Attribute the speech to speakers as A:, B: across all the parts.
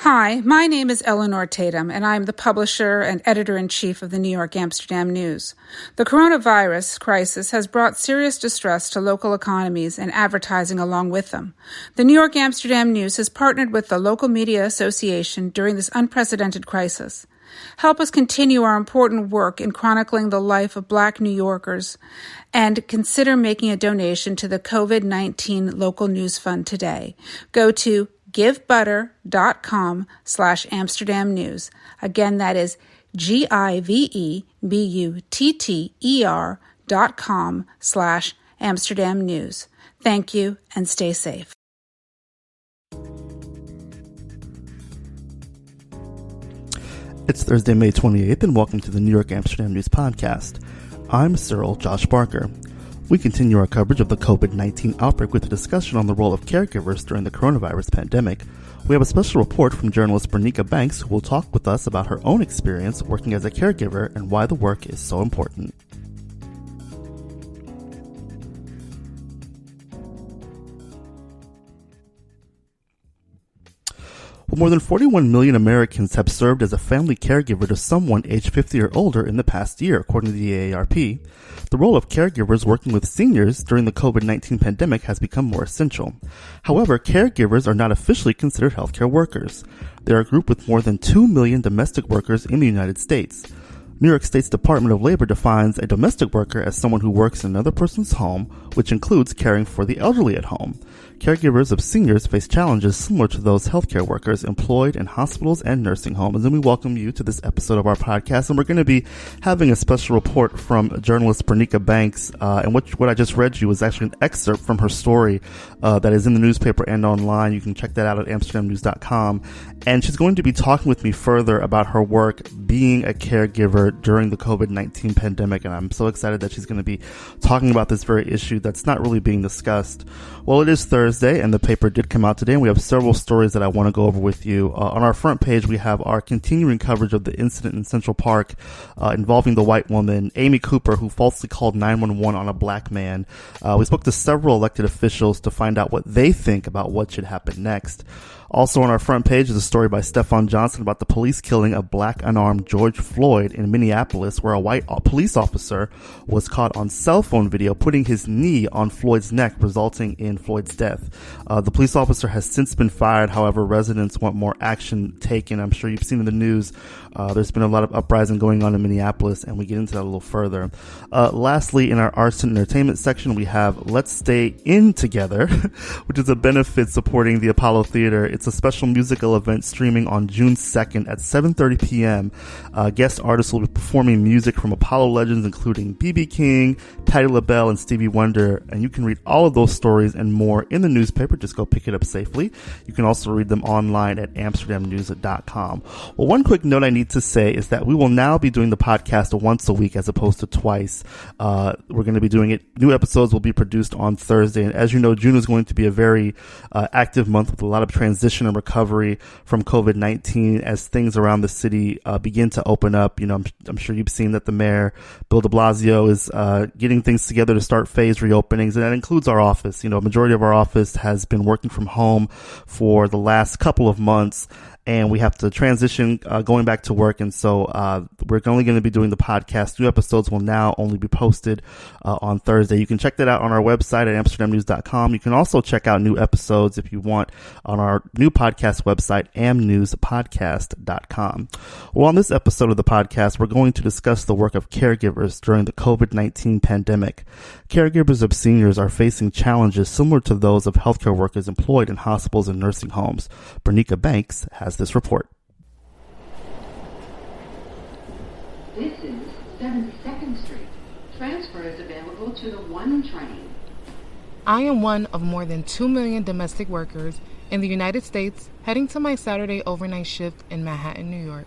A: Hi, my name is Eleanor Tatum, and I'm the publisher and editor-in-chief of the New York Amsterdam News. The coronavirus crisis has brought serious distress to local economies and advertising along with them. The New York Amsterdam News has partnered with the Local Media Association during this unprecedented crisis. Help us continue our important work in chronicling the life of Black New Yorkers, and consider making a donation to the COVID-19 Local News Fund today. Go to givebutter.com/Amsterdam News. Again, that is givebutter.com/Amsterdam News. Thank you and stay safe.
B: It's Thursday, May 28th, and welcome to the New York Amsterdam News Podcast. I'm Cyril Josh Barker. We continue our coverage of the COVID-19 outbreak with a discussion on the role of caregivers during the coronavirus pandemic. We have a special report from journalist Brenika who will talk with us about her own experience working as a caregiver and why the work is so important. Well, more than 41 million Americans have served as a family caregiver to someone age 50 or older in the past year, according to the AARP. The role of caregivers working with seniors during the COVID-19 pandemic has become more essential. However, caregivers are not officially considered healthcare workers. They are a group with more than 2 million domestic workers in the United States. New York State's Department of Labor defines a domestic worker as someone who works in another person's home, which includes caring for the elderly at home. Caregivers of seniors face challenges similar to those healthcare workers employed in hospitals and nursing homes. And we welcome you to this episode of our podcast. And we're going to be having a special report from journalist Brenika Banks. And what I just read you was actually an excerpt from her story that is in the newspaper and online. You can check that out at amsterdamnews.com. And she's going to be talking with me further about her work being a caregiver during the COVID-19 pandemic. And I'm so excited that she's going to be talking about this very issue that's not really being discussed. Well, it is Thursday, and the paper did come out today, and we have several stories that I want to go over with you. On our front page, we have our continuing coverage of the incident in Central Park involving the white woman, Amy Cooper, who falsely called 911 on a black man. We spoke to several elected officials to find out what they think about what should happen next. Also on our front page is a story by Stefan Johnson about the police killing of black unarmed George Floyd in Minneapolis, where a white police officer was caught on cell phone video putting his knee on Floyd's neck, resulting in Floyd's death. The police officer has since been fired. However, residents want more action taken. I'm sure you've seen in the news, there's been a lot of uprising going on in Minneapolis, and we get into that a little further. Lastly, in our arts and entertainment section, we have Let's Stay In Together, which is a benefit supporting the Apollo Theater. It's a special musical event streaming on June 2nd at 7:30 p.m. Guest artists will be performing music from Apollo legends, including B.B. King, Patti LaBelle, and Stevie Wonder. And you can read all of those stories and more in the newspaper. Just go pick it up safely. You can also read them online at amsterdamnews.com. Well, one quick note I need to say is that we will now be doing the podcast once a week as opposed to twice. We're going to be doing it. New episodes will be produced on Thursday. And as you know, June is going to be a very active month with a lot of transition and recovery from COVID-19 as things around the city begin to open up. You know, I'm sure you've seen that the mayor, Bill de Blasio, is getting things together to start phased reopenings, and that includes our office. You know, a majority of our office has been working from home for the last couple of months, and we have to transition going back to work. And so we're only going to be doing the podcast. New episodes will now only be posted on Thursday. You can check that out on our website at amsterdamnews.com. You can also check out new episodes if you want on our new podcast website, amnewspodcast.com. Well, on this episode of the podcast, we're going to discuss the work of caregivers during the COVID-19 pandemic. Caregivers of seniors are facing challenges similar to those of healthcare workers employed in hospitals and nursing homes. Brenika Banks has this report.
C: This is 72nd Street. Transfer is available to the 1 train.
D: I am one of more than 2 million domestic workers in the United States heading to my Saturday overnight shift in Manhattan, New York.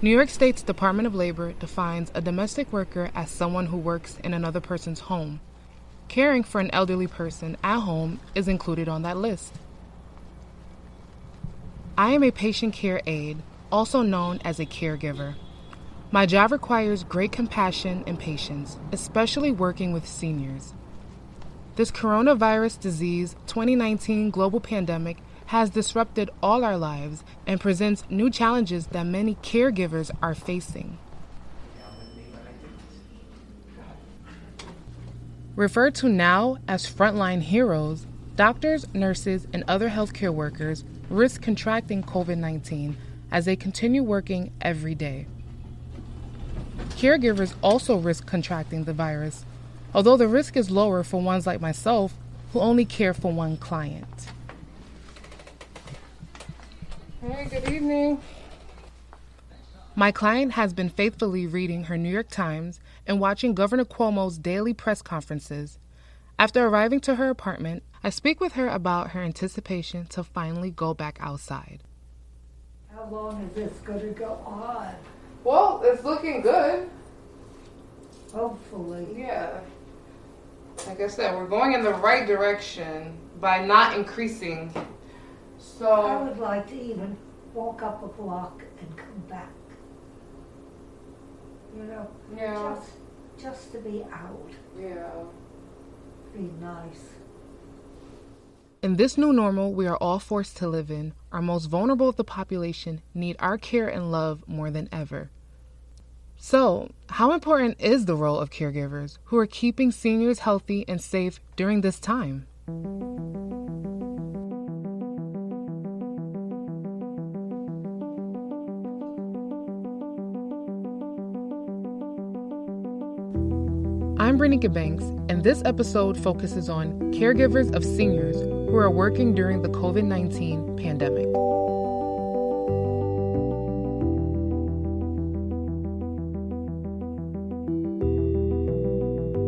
D: New York State's Department of Labor defines a domestic worker as someone who works in another person's home. Caring for an elderly person at home is included on that list. I am a patient care aide, also known as a caregiver. My job requires great compassion and patience, especially working with seniors. This coronavirus disease 2019 global pandemic has disrupted all our lives and presents new challenges that many caregivers are facing. Referred to now as frontline heroes, doctors, nurses, and other healthcare workers risk contracting COVID-19 as they continue working every day. Caregivers also risk contracting the virus, although the risk is lower for ones like myself who only care for one client. Hey, good evening. My client has been faithfully reading her New York Times and watching Governor Cuomo's daily press conferences. After arriving to her apartment, I speak with her about her anticipation to finally go back outside.
E: How long is this going to go on?
D: Well, it's looking good.
E: Hopefully.
D: Yeah. Like I said, we're going in the right direction by not increasing. So
E: I would like to even walk up a block and come back. You know,
D: yeah,
E: just to be out.
D: yeah.
E: Be nice.
D: In this new normal we are all forced to live in, our most vulnerable of the population need our care and love more than ever. So, how important is the role of caregivers who are keeping seniors healthy and safe during this time? I'm Brenika Banks, and this episode focuses on caregivers of seniors who are working during the COVID-19 pandemic.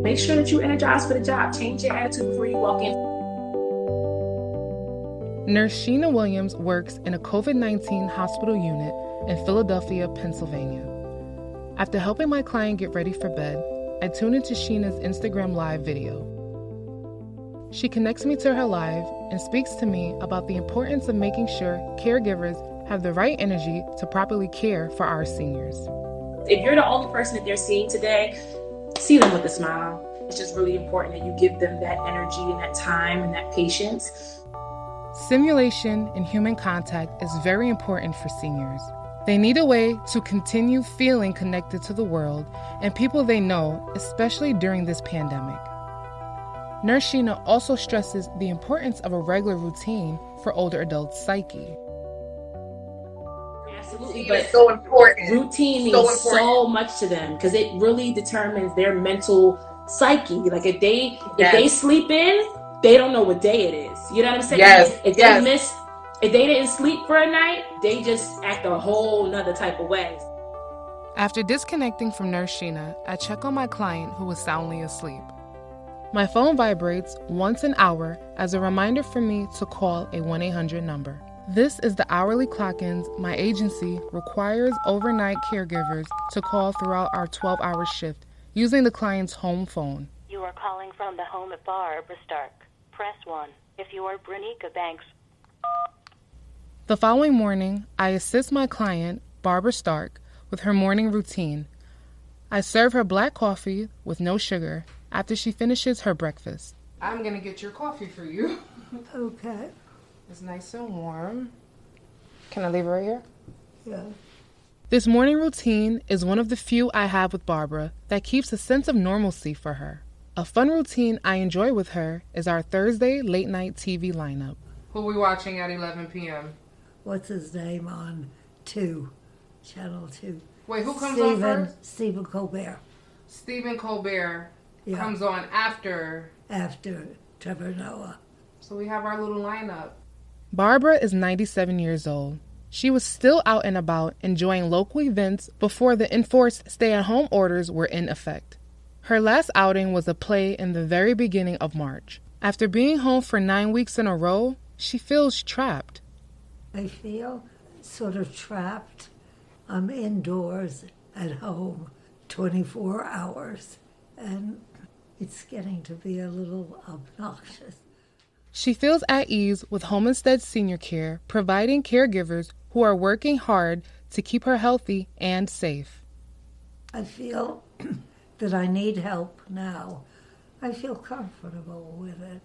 F: Make sure that you're energized for the job. Change your attitude before you walk in.
D: Nurse Sheena Williams works in a COVID-19 hospital unit in Philadelphia, Pennsylvania. After helping my client get ready for bed, I tune into Sheena's Instagram Live video. She connects me to her live and speaks to me about the importance of making sure caregivers have the right energy to properly care for our seniors.
F: If you're the only person that they're seeing today, see them with a smile. It's just really important that you give them that energy and that time and that patience.
D: Simulation and human contact is very important for seniors. They need a way to continue feeling connected to the world and people they know, especially during this pandemic. Nurse Sheena also stresses the importance of a regular routine for older adults' psyche.
F: Absolutely, but so important. Routine means so much to them because it really determines their mental psyche. Like if they sleep in, they don't know what day it is. You know what I'm saying?
G: Yes.
F: If they didn't sleep for a night, they just act a whole nother type of way.
D: After disconnecting from Nurse Sheena, I check on my client who was soundly asleep. My phone vibrates once an hour as a reminder for me to call a 1-800 number. This is the hourly clock-ins my agency requires overnight caregivers to call throughout our 12-hour shift using the client's home phone.
H: You are calling from the home of Barbara Stark. Press 1 if you are Brenika Banks.
D: The following morning, I assist my client, Barbara Stark, with her morning routine. I serve her black coffee with no sugar after she finishes her breakfast. I'm going to get your coffee for you.
E: Okay.
D: It's nice and warm. Can I leave it right here?
E: Yeah.
D: This morning routine is one of the few I have with Barbara that keeps a sense of normalcy for her. A fun routine I enjoy with her is our Thursday late night TV lineup. Who are we watching at 11 p.m.?
E: What's his name on Channel 2?
D: Wait, who comes on first?
E: Stephen Colbert.
D: Stephen Colbert comes on after
E: Trevor Noah.
D: So we have our little lineup. Barbara is 97 years old. She was still out and about enjoying local events before the enforced stay-at-home orders were in effect. Her last outing was a play in the very beginning of March. After being home for 9 weeks in a row, she feels trapped.
E: I feel sort of trapped. I'm indoors at home 24 hours, and it's getting to be a little obnoxious.
D: She feels at ease with Homestead Senior Care, providing caregivers who are working hard to keep her healthy and safe.
E: I feel that I need help now. I feel comfortable with it.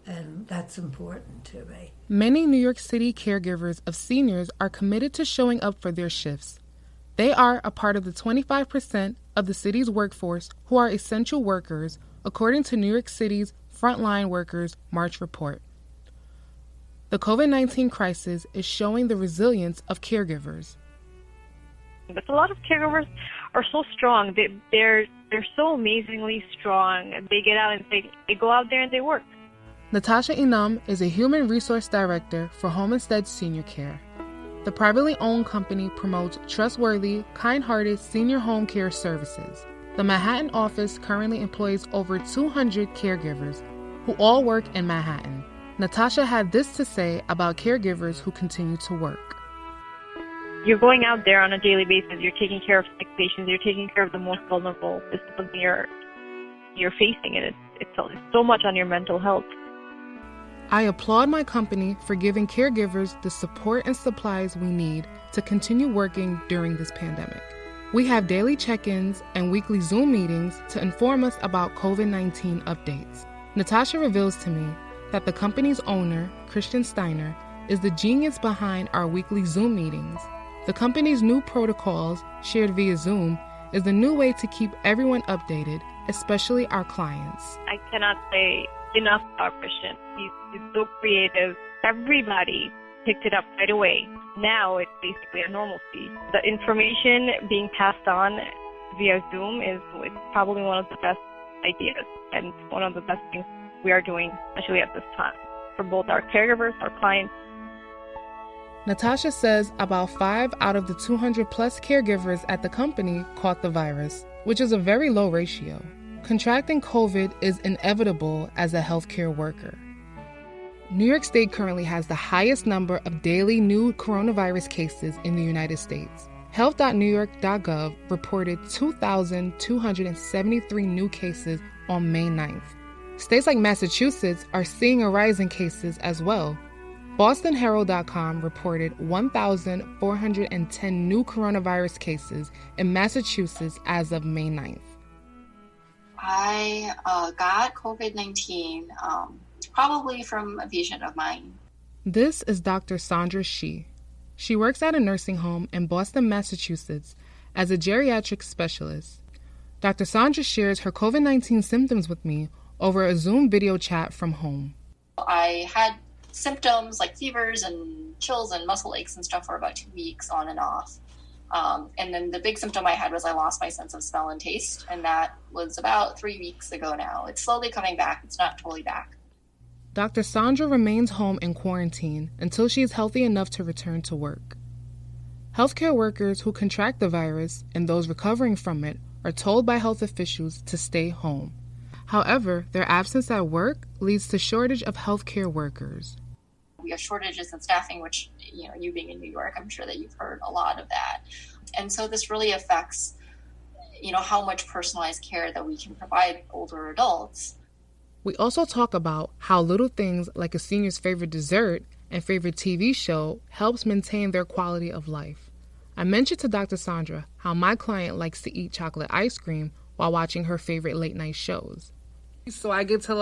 E: and that's important to me.
D: Many New York City caregivers of seniors are committed to showing up for their shifts. They are a part of the 25% of the city's workforce who are essential workers, according to New York City's Frontline Workers March report. The COVID-19 crisis is showing the resilience of caregivers.
G: But a lot of caregivers are so strong. They're so amazingly strong. They get out and they go out there and they work.
D: Natasha Inam is a Human Resource Director for Homestead Senior Care. The privately owned company promotes trustworthy, kind-hearted senior home care services. The Manhattan office currently employs over 200 caregivers who all work in Manhattan. Natasha had this to say about caregivers who continue to work.
G: You're going out there on a daily basis. You're taking care of sick patients. You're taking care of the most vulnerable. This is something you're facing, and it's so much on your mental health.
D: I applaud my company for giving caregivers the support and supplies we need to continue working during this pandemic. We have daily check-ins and weekly Zoom meetings to inform us about COVID-19 updates. Natasha reveals to me that the company's owner, Christian Steiner, is the genius behind our weekly Zoom meetings. The company's new protocols, shared via Zoom, is the new way to keep everyone updated, especially our clients.
G: I cannot say enough about Christian. He's so creative. Everybody picked it up right away. Now it's basically a normalcy. The information being passed on via Zoom is probably one of the best ideas and one of the best things we are doing, especially at this time, for both our caregivers, our clients.
D: Natasha says about 5 out of the 200 plus caregivers at the company caught the virus, which is a very low ratio. Contracting COVID is inevitable as a healthcare worker. New York State currently has the highest number of daily new coronavirus cases in the United States. Health.newyork.gov reported 2,273 new cases on May 9th. States like Massachusetts are seeing a rise in cases as well. BostonHerald.com reported 1,410 new coronavirus cases in Massachusetts as of May 9th.
I: I got COVID-19 probably from a patient of mine.
D: This is Dr. Sandra Shi. She works at a nursing home in Boston, Massachusetts as a geriatric specialist. Dr. Sandra shares her COVID-19 symptoms with me over a Zoom video chat from home.
I: I had symptoms like fevers and chills and muscle aches and stuff for about 2 weeks on and off. And then the big symptom I had was I lost my sense of smell and taste, and that was about 3 weeks ago now. It's slowly coming back. It's not totally back.
D: Dr. Sandra remains home in quarantine until she is healthy enough to return to work. Healthcare workers who contract the virus and those recovering from it are told by health officials to stay home. However, their absence at work leads to shortage of healthcare workers.
I: We have shortages in staffing, which, you being in New York, I'm sure that you've heard a lot of that. And so this really affects, how much personalized care that we can provide older adults.
D: We also talk about how little things like a senior's favorite dessert and favorite TV show helps maintain their quality of life. I mentioned to Dr. Sandra how my client likes to eat chocolate ice cream while watching her favorite late night shows. So I get to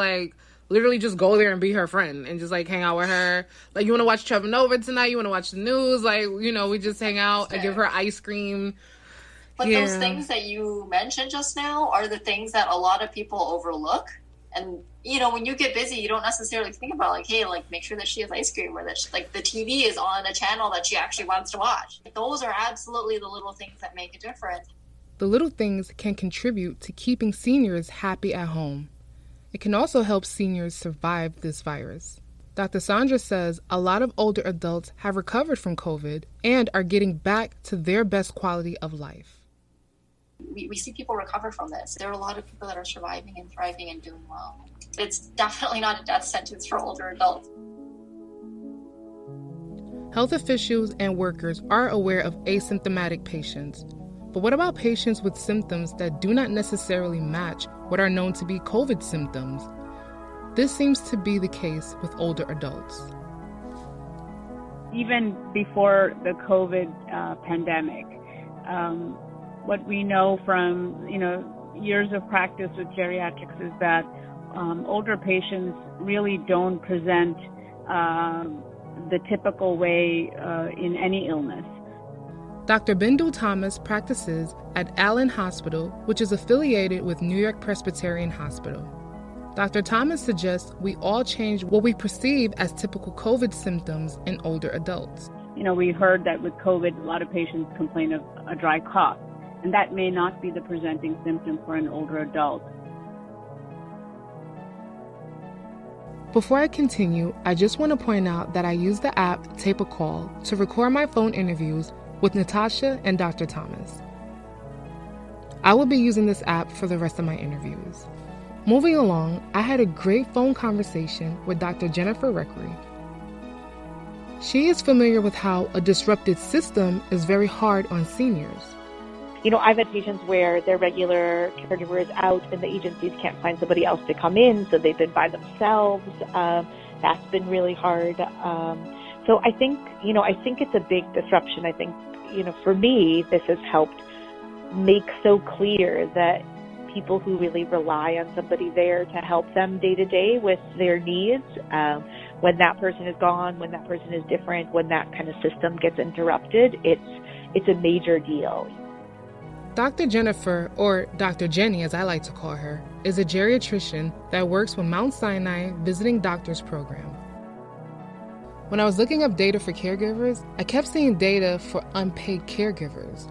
D: literally just go there and be her friend and just hang out with her. You want to watch Trevor Noah tonight? You want to watch the news? We just hang out. I give her ice cream.
I: But those things that you mentioned just now are the things that a lot of people overlook. And, when you get busy, you don't necessarily think about make sure that she has ice cream or that the TV is on a channel that she actually wants to watch. Those are absolutely the little things that make a difference.
D: The little things can contribute to keeping seniors happy at home. It can also help seniors survive this virus. Dr. Sandra says a lot of older adults have recovered from COVID and are getting back to their best quality of life.
I: We see people recover from this. There are a lot of people that are surviving and thriving and doing well. It's definitely not a death sentence for older adults.
D: Health officials and workers are aware of asymptomatic patients. But what about patients with symptoms that do not necessarily match what are known to be COVID symptoms? This seems to be the case with older adults.
J: Even before the COVID pandemic, what we know from years of practice with geriatrics is that older patients really don't present the typical way in any illness.
D: Dr. Bindul Thomas practices at Allen Hospital, which is affiliated with New York Presbyterian Hospital. Dr. Thomas suggests we all change what we perceive as typical COVID symptoms in older adults.
J: We heard that with COVID, a lot of patients complain of a dry cough, and that may not be the presenting symptom for an older adult.
D: Before I continue, I just want to point out that I use the app Tape a Call to record my phone interviews with Natasha and Dr. Thomas. I will be using this app for the rest of my interviews. Moving along, I had a great phone conversation with Dr. Jennifer Reckery. She is familiar with how a disrupted system is very hard on seniors.
K: I've had patients where their regular caregiver is out and the agencies can't find somebody else to come in, so they've been by themselves. That's been really hard. So I think it's a big disruption. I think, for me, this has helped make so clear that people who really rely on somebody there to help them day to day with their needs, when that person is gone, when that person is different, when that kind of system gets interrupted, it's a major deal.
D: Dr. Jennifer, or Dr. Jenny as I like to call her, is a geriatrician that works with Mount Sinai Visiting Doctors Program. When I was looking up data for caregivers, I kept seeing data for unpaid caregivers.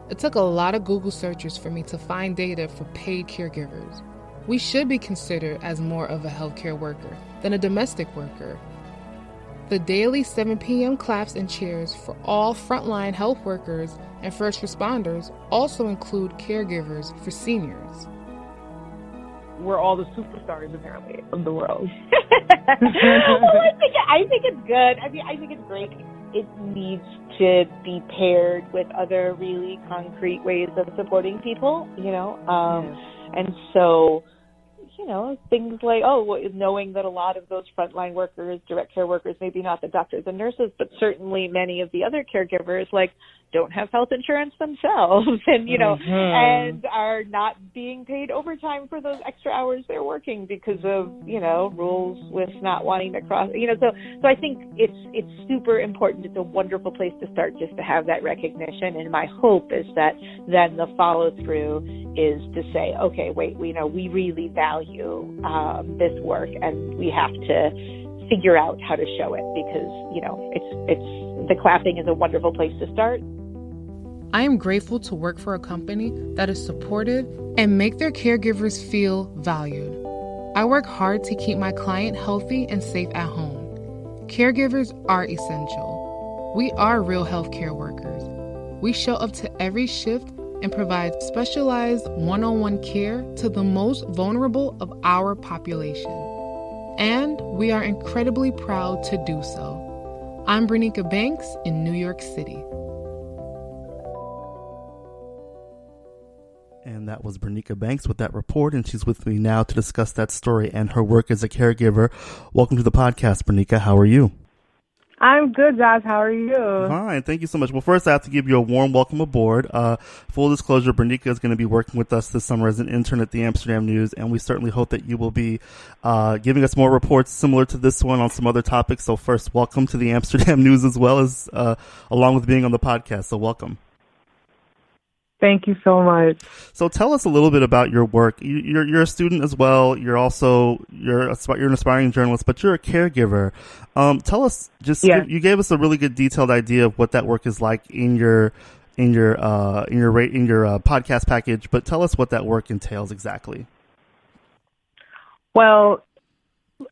D: It took a lot of Google searches for me to find data for paid caregivers. We should be considered as more of a healthcare worker than a domestic worker. The daily 7 p.m. claps and cheers for all frontline health workers and first responders also include caregivers for seniors.
L: We're all the superstars, apparently, of the world.
K: I think it's good. I think it's great. It needs to be paired with other really concrete ways of supporting people, and so, things like, knowing that a lot of those frontline workers, direct care workers, maybe not the doctors and nurses, but certainly many of the other caregivers, don't have health insurance themselves and, and are not being paid overtime for those extra hours they're working because of, rules with not wanting to cross, so I think it's super important. It's a wonderful place to start just to have that recognition. And my hope is that then the follow through is to say, okay, wait, we really value this work and we have to figure out how to show it because, it's the clapping is a wonderful place to start.
D: I am grateful to work for a company that is supportive and make their caregivers feel valued. I work hard to keep my client healthy and safe at home. Caregivers are essential. We are real healthcare workers. We show up to every shift and provide specialized one-on-one care to the most vulnerable of our population. And we are incredibly proud to do so. I'm Brenika Banks in New York City.
B: And that was Brenika Banks with that report, and she's with me now to discuss that story and her work as a caregiver. Welcome to the podcast, Brenika. How are you?
L: I'm good, Josh. How are you?
B: Fine. Thank you so much. Well, first, I have to give you a warm welcome aboard. Full disclosure, Brenika is going to be working with us this summer as an intern at the Amsterdam News, and we certainly hope that you will be giving us more reports similar to this one on some other topics. So first, welcome to the Amsterdam News as well as along with being on the podcast. So welcome.
L: Thank you so much.
B: So tell us a little bit about your work. You're a student as well. You're an aspiring journalist, but you're a caregiver. Tell us you gave us a really good detailed idea of what that work is like in your podcast package. But tell us what that work entails exactly.
L: Well,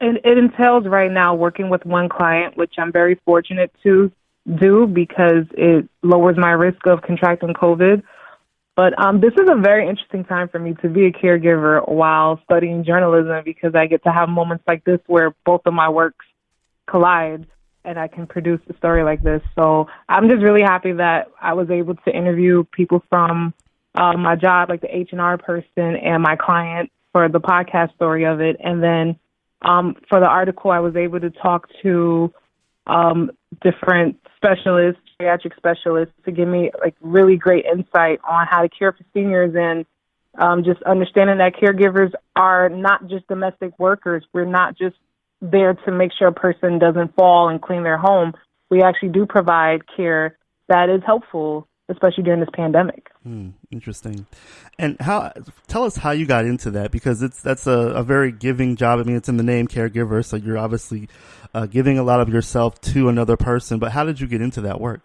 L: it entails right now working with one client, which I'm very fortunate to do because it lowers my risk of contracting COVID. But this is a very interesting time for me to be a caregiver while studying journalism because I get to have moments like this where both of my works collide and I can produce a story like this. So I'm just really happy that I was able to interview people from my job, like the H&R person and my client for the podcast story of it. And then for the article, I was able to talk to different specialists, geriatric specialists, to give me like really great insight on how to care for seniors and Just understanding that caregivers are not just domestic workers. We're not just there to make sure a person doesn't fall and clean their home. We actually do provide care that is helpful, especially during this pandemic.
B: Interesting. And tell us how you got into that, because that's a very giving job. I mean, it's in the name, caregiver, so you're obviously giving a lot of yourself to another person. But how did you get into that work?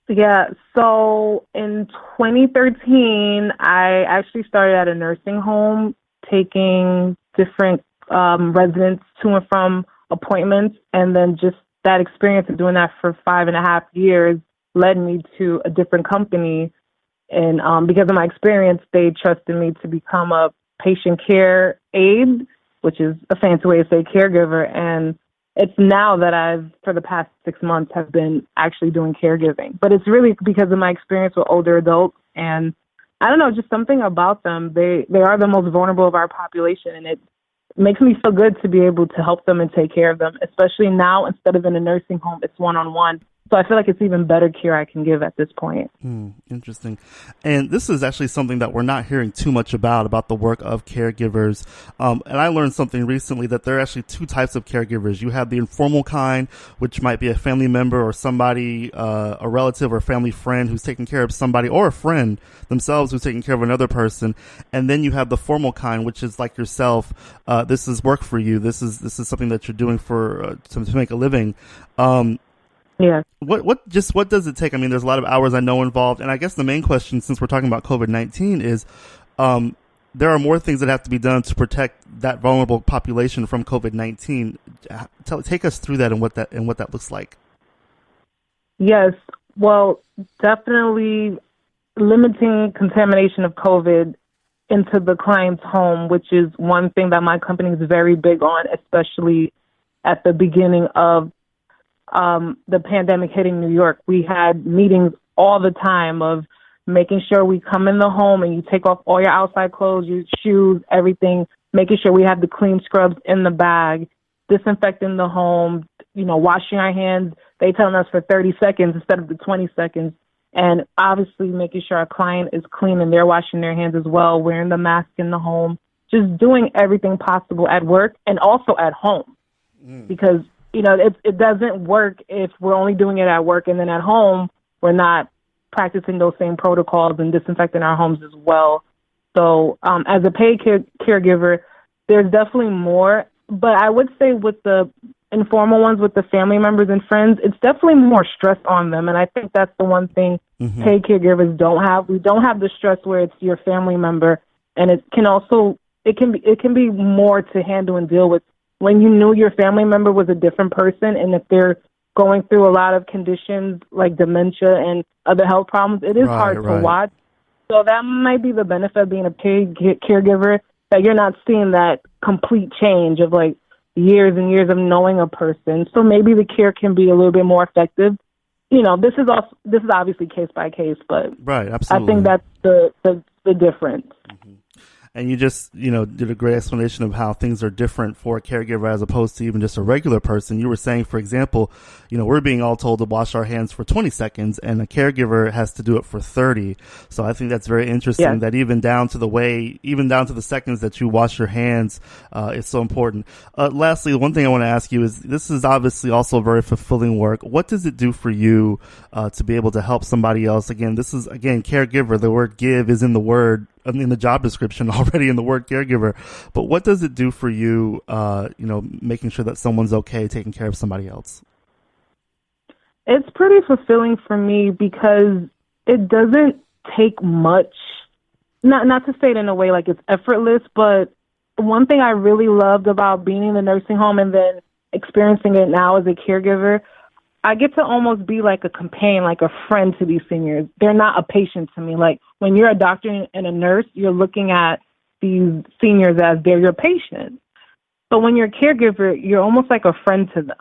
L: Yeah, so in 2013, I actually started at a nursing home, taking different residents to and from appointments, and then just that experience of doing that for 5.5 years led me to a different company. And because of my experience, they trusted me to become a patient care aide, which is a fancy way to say caregiver. And it's now that for the past 6 months, have been actually doing caregiving. But it's really because of my experience with older adults. And I don't know, just something about them. They are the most vulnerable of our population. And it makes me feel good to be able to help them and take care of them, especially now, instead of in a nursing home, it's one-on-one. So I feel like it's even better care I can give at this point.
B: Interesting. And this is actually something that we're not hearing too much about the work of caregivers. And I learned something recently, that there are actually two types of caregivers. You have the informal kind, which might be a family member or somebody, a relative or family friend who's taking care of somebody, or a friend themselves who's taking care of another person. And then you have the formal kind, which is like yourself. This is work for you. This is something that you're doing to make a living.
L: Yeah.
B: What does it take? I mean, there's a lot of hours I know involved, and I guess the main question, since we're talking about COVID-19, is there are more things that have to be done to protect that vulnerable population from COVID-19. Take us through that and what that looks like.
L: Yes. Well, definitely limiting contamination of COVID into the client's home, which is one thing that my company is very big on, especially at the beginning of the pandemic hitting New York. We had meetings all the time of making sure we come in the home and you take off all your outside clothes, your shoes, everything, making sure we have the clean scrubs in the bag, disinfecting the home, washing our hands. They telling us for 30 seconds instead of the 20 seconds. And obviously making sure our client is clean and they're washing their hands as well, wearing the mask in the home, just doing everything possible at work and also at home. Because it doesn't work if we're only doing it at work, and then at home we're not practicing those same protocols and disinfecting our homes as well. So as a paid caregiver, there's definitely more. But I would say with the informal ones, with the family members and friends, it's definitely more stress on them. And I think that's the one thing paid caregivers don't have. We don't have the stress where it's your family member, and it can be more to handle and deal with when you knew your family member was a different person, and if they're going through a lot of conditions like dementia and other health problems, it is hard to watch. So that might be the benefit of being a paid caregiver, that you're not seeing that complete change of like years and years of knowing a person. So maybe the care can be a little bit more effective. This is obviously case by case, but
B: right, absolutely.
L: I think that's the difference.
B: And you just, did a great explanation of how things are different for a caregiver as opposed to even just a regular person. You were saying, for example, we're being all told to wash our hands for 20 seconds and a caregiver has to do it for 30. So I think that's very interesting that even down to the seconds that you wash your hands, it's so important. Lastly, one thing I want to ask you is, this is obviously also very fulfilling work. What does it do for you to be able to help somebody else? Again, this is, caregiver. The word give is in the job description already in the word caregiver, but what does it do for you, making sure that someone's okay taking care of somebody else?
L: It's pretty fulfilling for me because it doesn't take much, not to say it in a way like it's effortless, but one thing I really loved about being in the nursing home and then experiencing it now as a caregiver, I get to almost be like a companion, like a friend to these seniors. They're not a patient to me. Like when you're a doctor and a nurse, you're looking at these seniors as they're your patient. But when you're a caregiver, you're almost like a friend to them.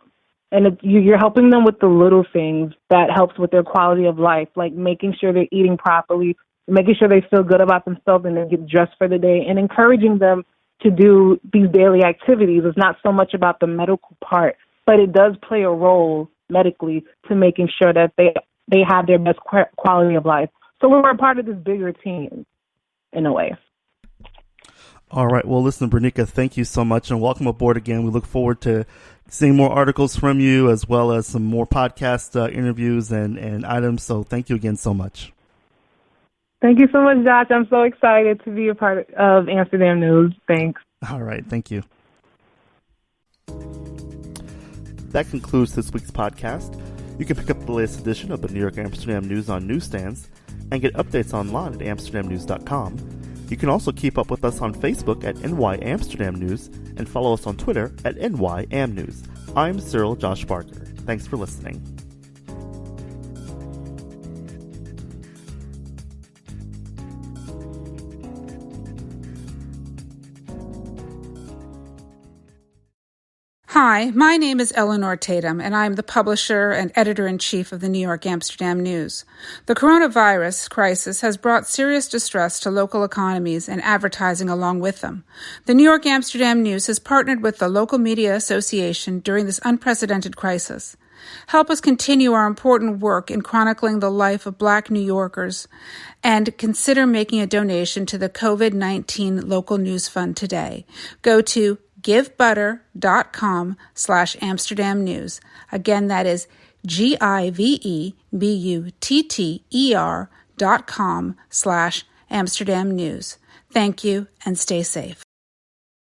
L: And you're helping them with the little things that helps with their quality of life, like making sure they're eating properly, making sure they feel good about themselves and they get dressed for the day, and encouraging them to do these daily activities. It's not so much about the medical part, but it does play a role medically to making sure that they have their best quality of life. So we're a part of this bigger team. in a way.
B: All right. Well, listen, Brenika, thank you so much and welcome aboard again. We look forward to seeing more articles from you as well as some more podcast interviews and items. So thank you again so much.
L: Thank you so much, Josh. I'm so excited to be a part of Amsterdam News. Thanks.
B: All right. Thank you. That concludes this week's podcast. You can pick up the latest edition of the New York Amsterdam News on newsstands and get updates online at amsterdamnews.com. You can also keep up with us on Facebook at NY Amsterdam News and follow us on Twitter at NYAmNews. I'm Cyril Josh Barker. Thanks for listening.
A: Hi, my name is Eleanor Tatum, and I'm the publisher and editor-in-chief of the New York Amsterdam News. The coronavirus crisis has brought serious distress to local economies and advertising along with them. The New York Amsterdam News has partnered with the Local Media Association during this unprecedented crisis. Help us continue our important work in chronicling the life of Black New Yorkers and consider making a donation to the COVID-19 Local News Fund today. Go to givebutter.com/Amsterdam News. Again, that is GIVEBUTTER.com/Amsterdam News. Thank you and stay safe.